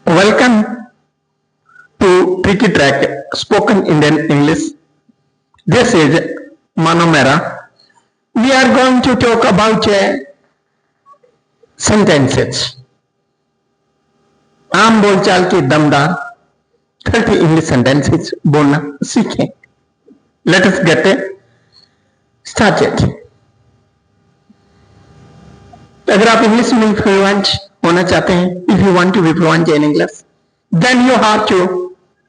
Welcome to Tricky Track Spoken Indian English. This is Manomera. We are going to talk about sentences. आम बोलचाल की दमदार 30 English sentences बोलना सीखें. Let us get started. अगर आप इंग्लिश में फ्लुएंट होना चाहते हैं, if you want to be fluent in English, then you have to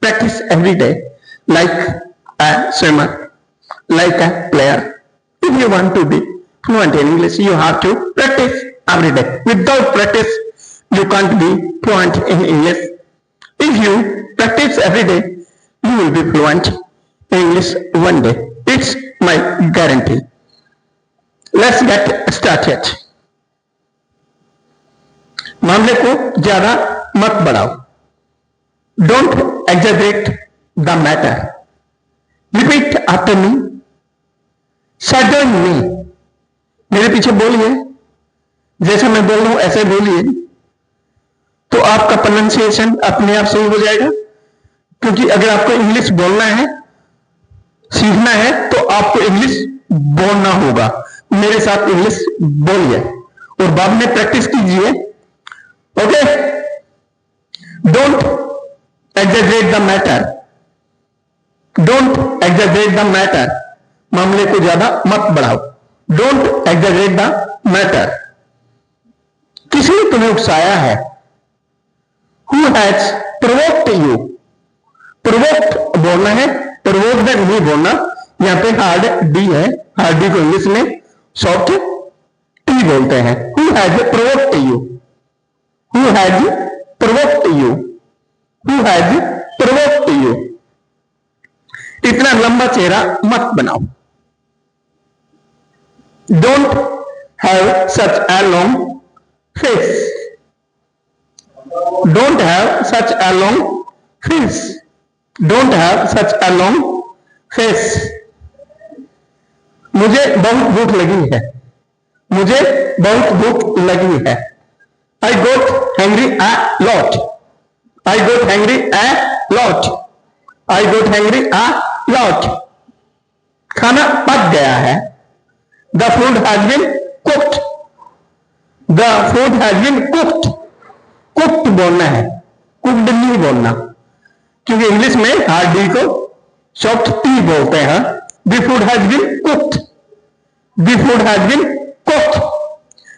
practice every day, like a swimmer, like a player. If you want to be fluent in English, you have to practice every day. Without practice, you can't be fluent in English. If you practice every day, you will be fluent in English one day. It's my guarantee. Let's get started. मामले को ज्यादा मत बढ़ाओ. Don't exaggerate the matter. Repeat after me. Suddenly. मेरे पीछे बोलिए. जैसे मैं बोल रहा हूं ऐसे बोलिए, तो आपका प्रोनाउंसिएशन अपने आप सही हो जाएगा. क्योंकि अगर आपको इंग्लिश बोलना है, सीखना है, तो आपको इंग्लिश बोलना होगा. मेरे साथ इंग्लिश बोलिए और बाद में प्रैक्टिस कीजिए. Okay? Don't exaggerate the matter. Don't exaggerate the matter. मामले को ज्यादा मत बढ़ाओ. Don't exaggerate the matter. किसने तुम्हें उकसाया है? Who has provoked you? Provoked बोलना है, provoked नहीं बोलना. यहां पे हार्ड डी है. हार्ड डी को इंग्लिश में सॉफ्ट टी बोलते हैं. Who has provoked you? Who has provoked you? Who has provoked you? इतना लंबा चेहरा मत बनाओ. Don't have such a long face. Don't have such a long face. Don't have such a long face. मुझे बहुत भूख लगी है. मुझे बहुत भूख लगी है. I got hungry a lot. I got hungry a lot. I got hungry a lot. खाना पक गया है. The food has been cooked. The food has been cooked. Cooked बोलना है, cooked नहीं बोलना, क्योंकि इंग्लिश में हार्ड डी को सॉफ्ट टी बोलते हैं. The food has been cooked. The food has been cooked.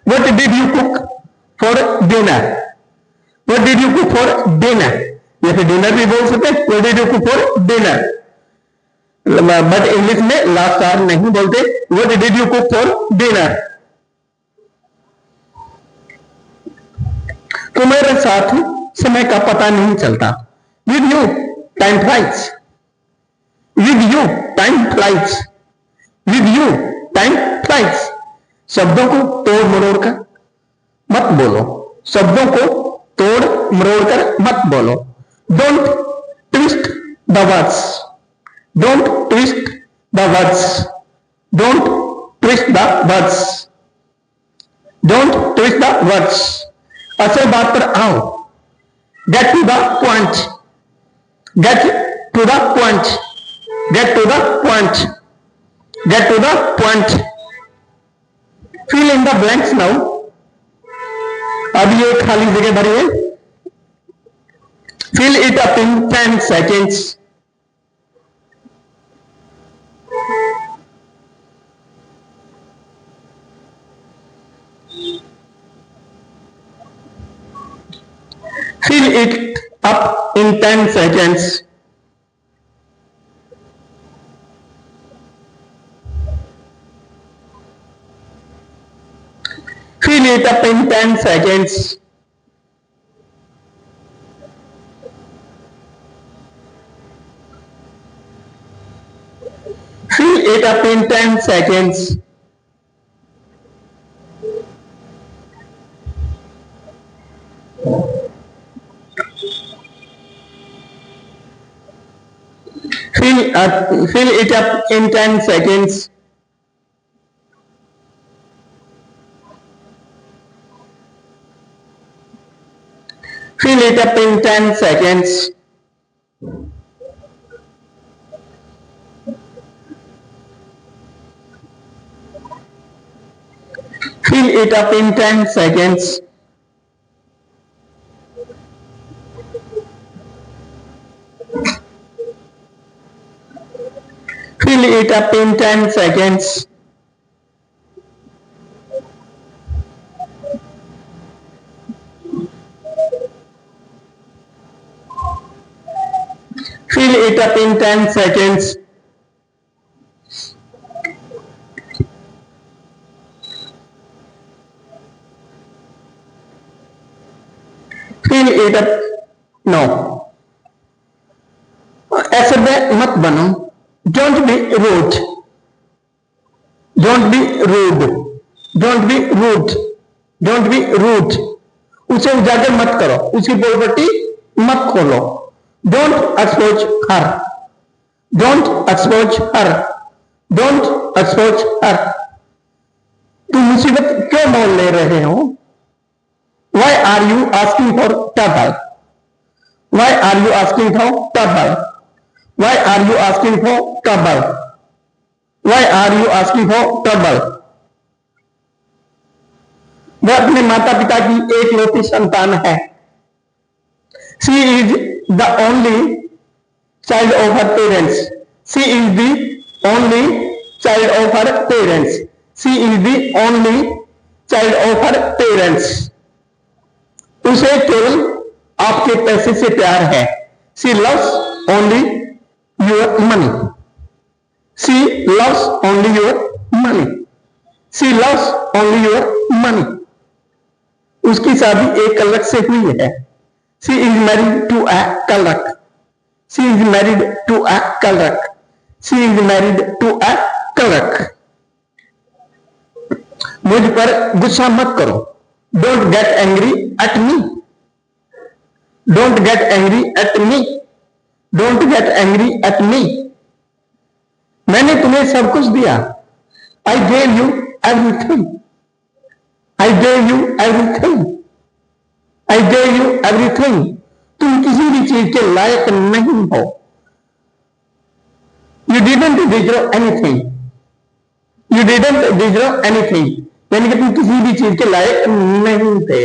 What did you cook for dinner? What did you cook for dinner? जैसे डिनर भी बोल सकते हैं. What did you cook for dinner? But English में last are नहीं बोलते. What did you cook for dinner? तुम्हारे साथ समय का पता नहीं चलता. With you time flies. With you time flies. With you time flies. शब्दों को तोड़ मरोड़ कर मत बोलो. शब्दों को तोड़ मरोड़ कर मत बोलो. Don't twist the words. Don't twist the words. Don't twist the words. Don't twist the words. असल बात पर आओ. Get to the point. Get to the point. Get to the point. Get to the point. Fill in the blanks now. अब ये खाली जगह भरिए. Fill it up in 10 seconds. Fill it up in 10 seconds. Fill it up in 10 seconds. Fill it up in 10 seconds. Fill it up in 10 seconds. Fill it up in 10 seconds. Fill it up in 10 seconds. Fill it up in 10 seconds. Fill it up in 10 seconds. Fill it up. No. ऐसे में मत बनो. Don't be rude. Don't be rude. Don't be rude. Don't be rude. उसे उजागर मत करो. उसकी property मत खोलो. Don't expose her. Don't expose her. Don't expose her. तुम मुसीबत क्यों मोल ले रहे हो? Why are you asking for trouble? Why are you asking for trouble? Why are you asking for trouble? Why are you asking for trouble? वह अपने माता पिता की एकलौती संतान है. She is the only child of her parents. She is the only child of her parents. She is the only child of her parents. उसे केवल आपके पैसे से प्यार है. She loves only your money. She loves only your money. She loves only your money. उसकी शादी एक कलक से हुई है. She is married to a कलक. She is married to a कलक. She is married to a कलक. मुझ पर गुस्सा मत करो. Don't get angry at me. Don't get angry at me. Don't get angry at me. मैंने तुम्हें सब कुछ दिया. I gave you everything. I gave you everything. I gave you everything. तुम किसी भी चीज के लायक नहीं हो. You didn't deserve anything. You didn't deserve anything. यानी कि तुम किसी भी चीज के लायक नहीं थे.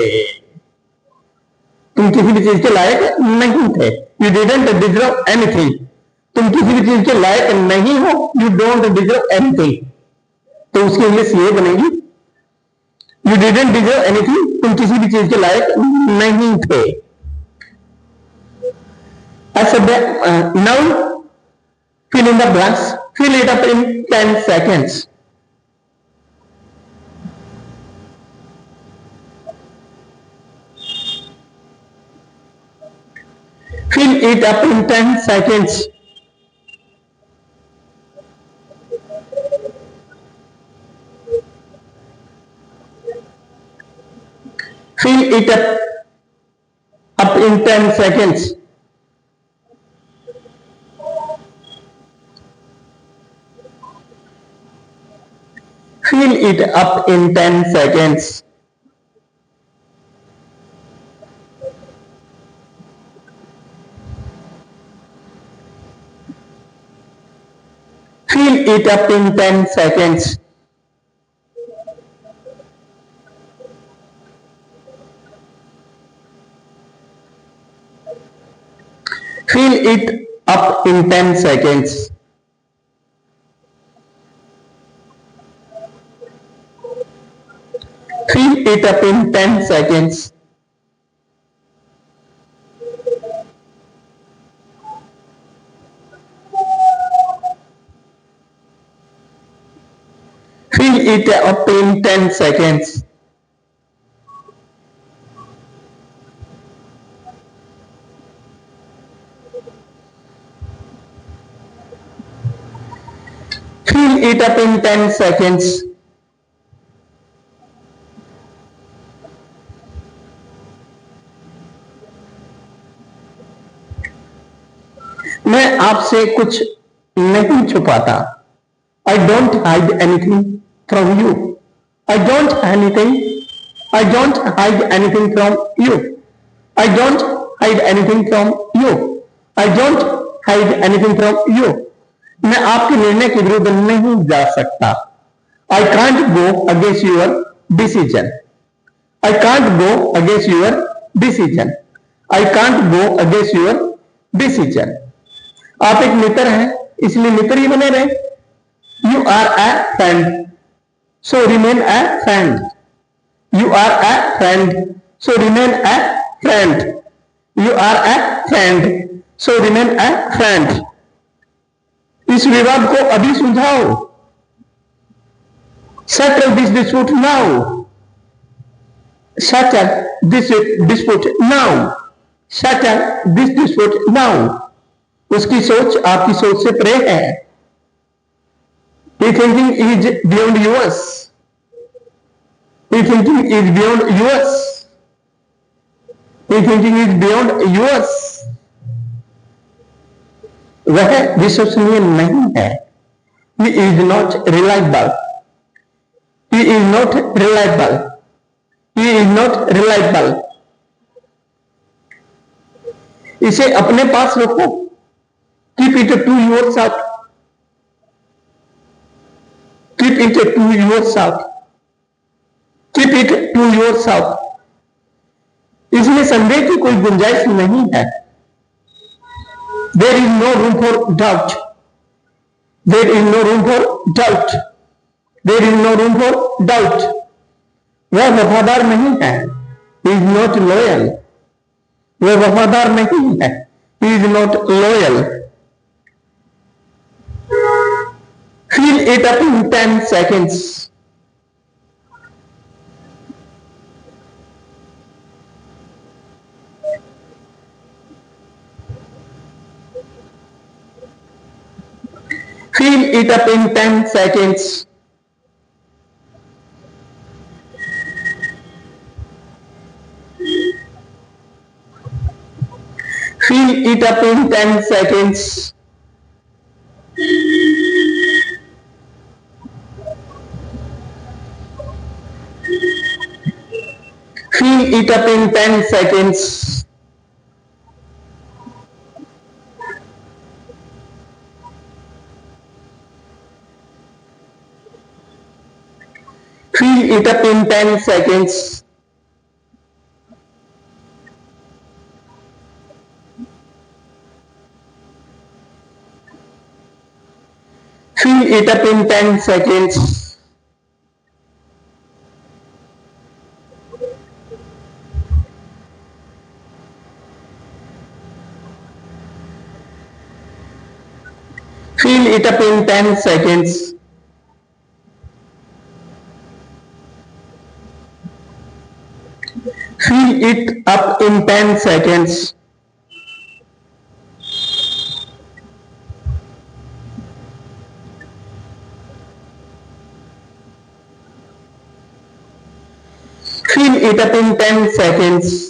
तुम किसी भी चीज के लायक नहीं थे. You didn't deserve anything. तुम किसी भी चीज के लायक नहीं हो. You don't deserve anything. तो उसकी इंग्लिश ये बनेगी. You didn't deserve anything. तुम किसी भी चीज के लायक नहीं थे. ऐसे now fill in the blanks. Fill it up in 10 seconds. Fill it up in 10 seconds. Fill it up in 10 seconds. Fill it up in 10 seconds. Fill it up in 10 seconds. Fill it up in 10 seconds. Fill it up in 10 seconds. Fill it up in 10 seconds. Fill it up in 10 seconds. मैं आपसे कुछ नहीं छुपाता. I don't hide anything from you. I don't hide anything from you. I don't hide anything from you. I don't hide anything from you. मैं आपके निर्णय के विरुद्ध नहीं जा सकता. I can't go against your decision. I can't go against your decision. I can't go against your decision. आप एक मित्र हैं, इसलिए मित्र ही बने रहे. You are a friend, so remain a friend. You are a friend, so remain a friend. You are a friend, so remain a friend. इस विवाद को अभी सुलझाओ. Settle this dispute now. Settle this dispute now. Settle this dispute now. उसकी सोच आपकी सोच से परे है. His thinking is beyond yours. His thinking is beyond yours. His thinking is beyond yours. वह विश्वसनीय नहीं है. He is not reliable. He is not reliable. He is not reliable. इसे अपने पास रखो. Keep it to yourself. Keep it to yourself. Keep it to yourself. इसमें संदेह की कोई गुंजाइश नहीं है. There is no room for doubt. There is no room for doubt. There is no room for doubt. वह वफादार नहीं है. He is not loyal. वह वफादार नहीं है. He is not loyal. Fill it up in 10 seconds. Fill it up in 10 seconds. Fill it up in 10 seconds. Fill it up in 10 seconds. Fill it up in 10 seconds. Fill it up in 10 seconds. Fill it up in 10 seconds. Fill it up in 10 seconds. Fill it up in 10 seconds.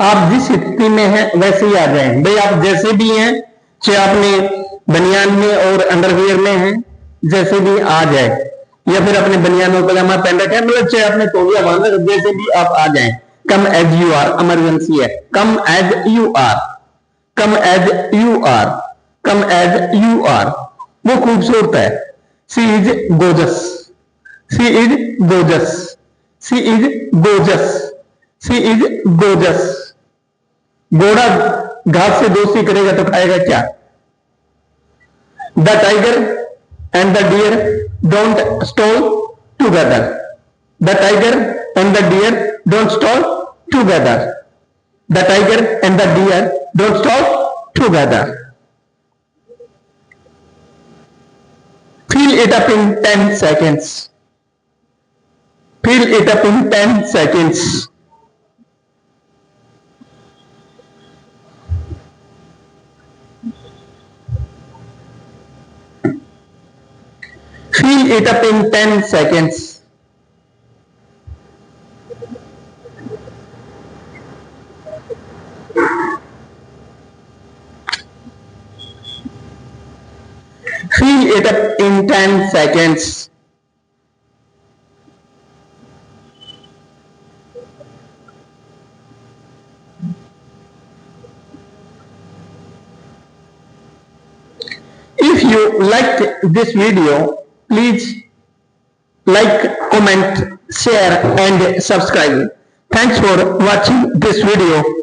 आप जिस स्थिति में हैं वैसे ही आ जाएं. भाई आप जैसे भी हैं, चाहे आपने बनियान में और अंडरवियर में हैं, जैसे भी आ जाए, या फिर अपने बनियान और पजामा पहन रखे हैं, मतलब चाहे आपने तौलिया बांध रखा, जैसे भी आप आ जाएं. Come as you are. Emergency है. Come as you are. Come as you are. Come as you are. वो खूबसूरत है. She is gorgeous. She is gorgeous. She is gorgeous. She is gorgeous. घोड़ा घास से दोस्ती करेगा तो खाएगा क्या? The tiger and the deer don't stall together. The tiger and the deer don't stall together. The tiger and the deer don't stall together. Fill it up in 10 seconds. Fill it up in 10 seconds. Fill it up in 10 seconds. fill it up in 10 seconds. If you liked this video, please like, comment, share and subscribe. Thanks for watching this video.